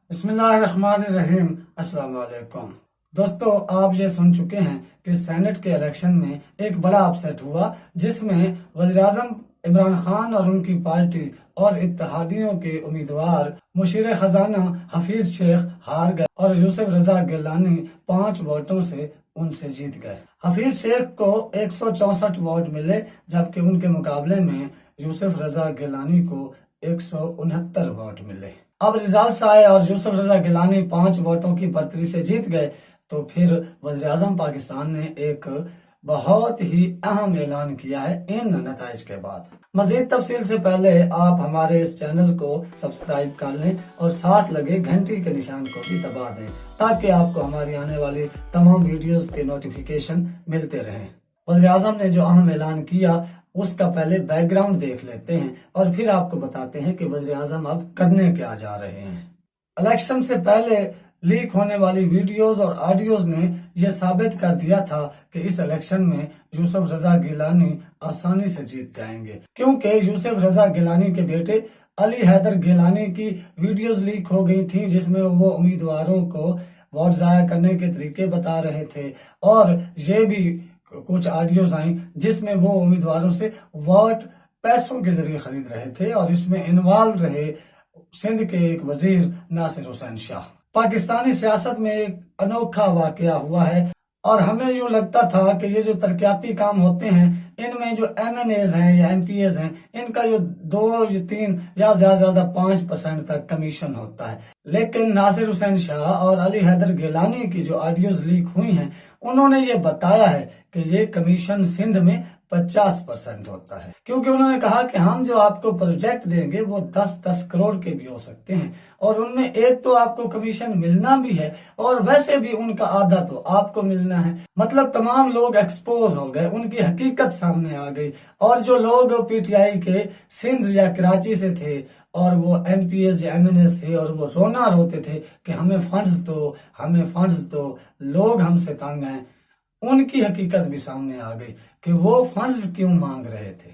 بسم اللہ الرحمن الرحیم۔ السلام علیکم دوستو، آپ یہ سن چکے ہیں کہ سینٹ کے الیکشن میں ایک بڑا اپسیٹ ہوا، جس میں وزیراعظم عمران خان اور ان کی پارٹی اور اتحادیوں کے امیدوار مشیر خزانہ حفیظ شیخ ہار گئے اور یوسف رضا گیلانی 5 ووٹوں سے ان سے جیت گئے۔ حفیظ شیخ کو 164 ووٹ ملے، جبکہ ان کے مقابلے میں یوسف رضا گیلانی کو 169 ووٹ ملے۔ اب رزالٹ آئے اور یوسف رضا گیلانی 5 ووٹوں کی برتری سے جیت گئے، تو پھر وزیراعظم پاکستان نے ایک بہت ہی اہم اعلان کیا ہے ان نتائج کے بعد۔ مزید تفصیل سے پہلے آپ ہمارے اس چینل کو سبسکرائب کر لیں اور ساتھ لگے گھنٹی کے نشان کو بھی دبا دیں، تاکہ آپ کو ہماری آنے والی تمام ویڈیوز کے نوٹیفیکیشن ملتے رہیں۔ وزیراعظم نے جو اہم اعلان کیا اس کا پہلے بیک گراؤنڈ دیکھ لیتے ہیں اور پھر آپ کو بتاتے ہیں کہ وزیراعظم اب کرنے کیا جا رہے ہیں۔ الیکشن سے پہلے لیک ہونے والی ویڈیوز اور آڈیوز نے یہ ثابت کر دیا تھا کہ اس الیکشن میں یوسف رضا گیلانی آسانی سے جیت جائیں گے، کیونکہ یوسف رضا گیلانی کے بیٹے علی حیدر گیلانی کی ویڈیوز لیک ہو گئی تھیں، جس میں وہ امیدواروں کو ووٹ ضائع کرنے کے طریقے بتا رہے تھے، اور یہ بھی کچھ آڈیوز آئیں جس میں وہ امیدواروں سے ووٹ پیسوں کے ذریعے خرید رہے تھے، اور اس میں انوالو رہے سندھ کے ایک وزیر ناصر حسین شاہ۔ پاکستانی سیاست میں ایک انوکھا واقعہ ہوا ہے، اور ہمیں یوں لگتا تھا کہ یہ جو ترقیاتی کام ہوتے ہیں ان میں جو ایم این ایز ہیں یا ایم پی ایز ہیں، ان کا جو 2 یا 3 یا زیادہ 5% تک کمیشن ہوتا ہے، لیکن ناصر حسین شاہ اور علی حیدر گیلانی کی جو آڈیوز لیک ہوئی ہیں انہوں نے یہ بتایا ہے کہ یہ کمیشن سندھ میں 50% ہوتا ہے، کیونکہ انہوں نے کہا کہ ہم جو آپ کو پروجیکٹ دیں گے وہ 10 کروڑ کے بھی ہو سکتے ہیں، اور ان میں ایک تو آپ کو کمیشن ملنا بھی ہے، اور ویسے بھی ان کا آدھا تو آپ کو ملنا ہے۔ مطلب تمام لوگ ایکسپوز ہو گئے، ان کی حقیقت سامنے آ گئی، اور جو لوگ پی ٹی آئی کے سندھ یا کراچی سے تھے اور وہ ایم پی ایس یا ایم این ایس تھے اور وہ روتے تھے کہ ہمیں فنڈز دو، لوگ ہم سے تنگ ہیں، ان کی حقیقت بھی سامنے آ گئی کہ وہ فنڈز کیوں مانگ رہے تھے۔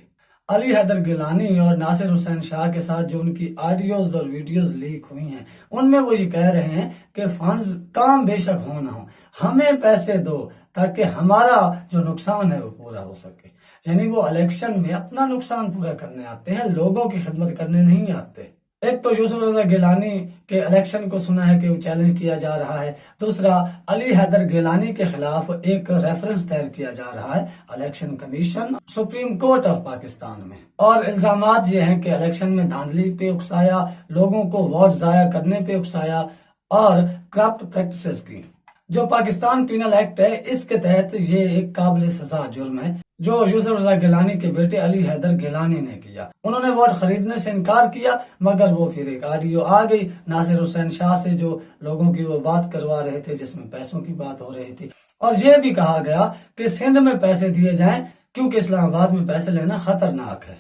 علی حیدر گیلانی اور ناصر حسین شاہ کے ساتھ جو ان کی آڈیوز اور ویڈیوز لیک ہوئی ہیں ان میں وہ یہ کہہ رہے ہیں کہ فنڈز کام بے شک ہو نہ ہو، ہمیں پیسے دو تاکہ ہمارا جو نقصان ہے وہ پورا ہو سکے۔ یعنی وہ الیکشن میں اپنا نقصان پورا کرنے آتے ہیں، لوگوں کی خدمت کرنے نہیں آتے۔ ایک تو یوسف رضا گیلانی کے الیکشن کو سنا ہے کہ وہ چیلنج کیا جا رہا ہے، دوسرا علی حیدر گیلانی کے خلاف ایک ریفرنس دائر کیا جا رہا ہے election commission supreme court of Pakistan میں، اور الزامات یہ ہیں کہ الیکشن میں دھاندلی پہ اکسایا، لوگوں کو ووٹ ضائع کرنے پہ اکسایا، اور کرپٹ پریکٹسز کی۔ جو پاکستان پینل ایکٹ ہے اس کے تحت یہ ایک قابل سزا جرم ہے جو یوسف رضا گیلانی کے بیٹے علی حیدر گیلانی نے کیا۔ انہوں نے ووٹ خریدنے سے انکار کیا، مگر وہ پھر ایک آڈیو آ گئی ناصر حسین شاہ سے جو لوگوں کی وہ بات کروا رہے تھے، جس میں پیسوں کی بات ہو رہی تھی، اور یہ بھی کہا گیا کہ سندھ میں پیسے دیے جائیں کیونکہ اسلام آباد میں پیسے لینا خطرناک ہے۔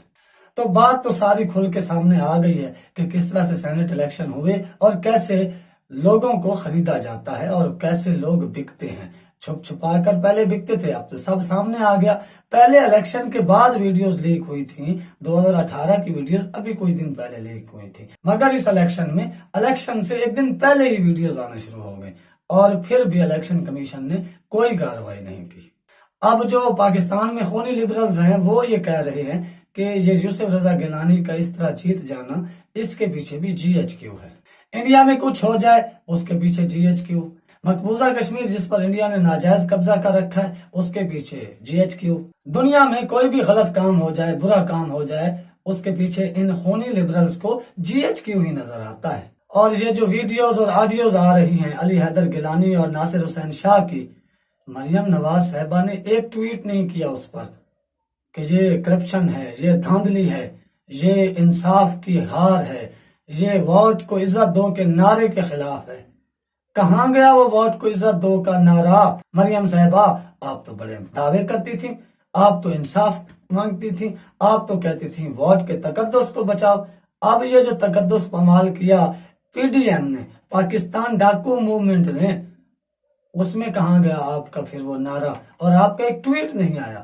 تو بات تو ساری کھل کے سامنے آ گئی ہے کہ کس طرح سے سینٹ الیکشن ہوئے اور کیسے لوگوں کو خریدا جاتا ہے اور کیسے لوگ بکتے ہیں، چھپ چھپا کر پہلے بکتے تھے، اب تو سب سامنے آ گیا۔ پہلے الیکشن کے بعد ویڈیوز لیک ہوئی تھیں، 2018 کی ویڈیوز ابھی کچھ دن پہلے لیک ہوئی تھی، مگر اس الیکشن میں الیکشن سے ایک دن پہلے ہی ویڈیوز آنا شروع ہو گئی، اور پھر بھی الیکشن کمیشن نے کوئی کارروائی نہیں کی۔ اب جو پاکستان میں خونی لبرلز ہیں وہ یہ کہہ رہے ہیں کہ یہ یوسف رضا گیلانی کا اس طرح جیت جانا، اس کے پیچھے بھی جی ایچ کیو ہے۔ انڈیا میں کچھ ہو جائے اس کے پیچھے جی ایچ کیو، مقبوضہ کشمیر جس پر انڈیا نے ناجائز قبضہ کر رکھا ہے اس کے پیچھے جی ایچ کیو، دنیا میں کوئی بھی غلط کام ہو جائے، برا کام ہو جائے، اس کے پیچھے ان خونی لبرلز کو جی ایچ کیو ہی نظر آتا ہے۔ اور یہ جو ویڈیوز اور آڈیوز آ رہی ہیں علی حیدر گیلانی اور ناصر حسین شاہ کی، مریم نواز صاحبہ نے ایک ٹویٹ نہیں کیا اس پر کہ یہ کرپشن ہے، یہ دھاندلی ہے، یہ انصاف کی ہار ہے، یہ ووٹ کو عزت دو کے نعرے کے خلاف ہے۔ کہاں گیا وہ ووٹ کو عزت دو کا نعرہ؟ مریم صاحبہ، آپ تو بڑے دعوے کرتی تھیں، آپ تو انصاف مانگتی تھیں، آپ تو کہتی تھیں ووٹ کے تقدس کو بچاؤ۔ اب یہ جو تقدس پامال کیا پی ڈی ایم نے، پاکستان ڈاکو موومنٹ نے، اس میں کہاں گیا آپ کا پھر وہ نعرہ؟ اور آپ کا ایک ٹویٹ نہیں آیا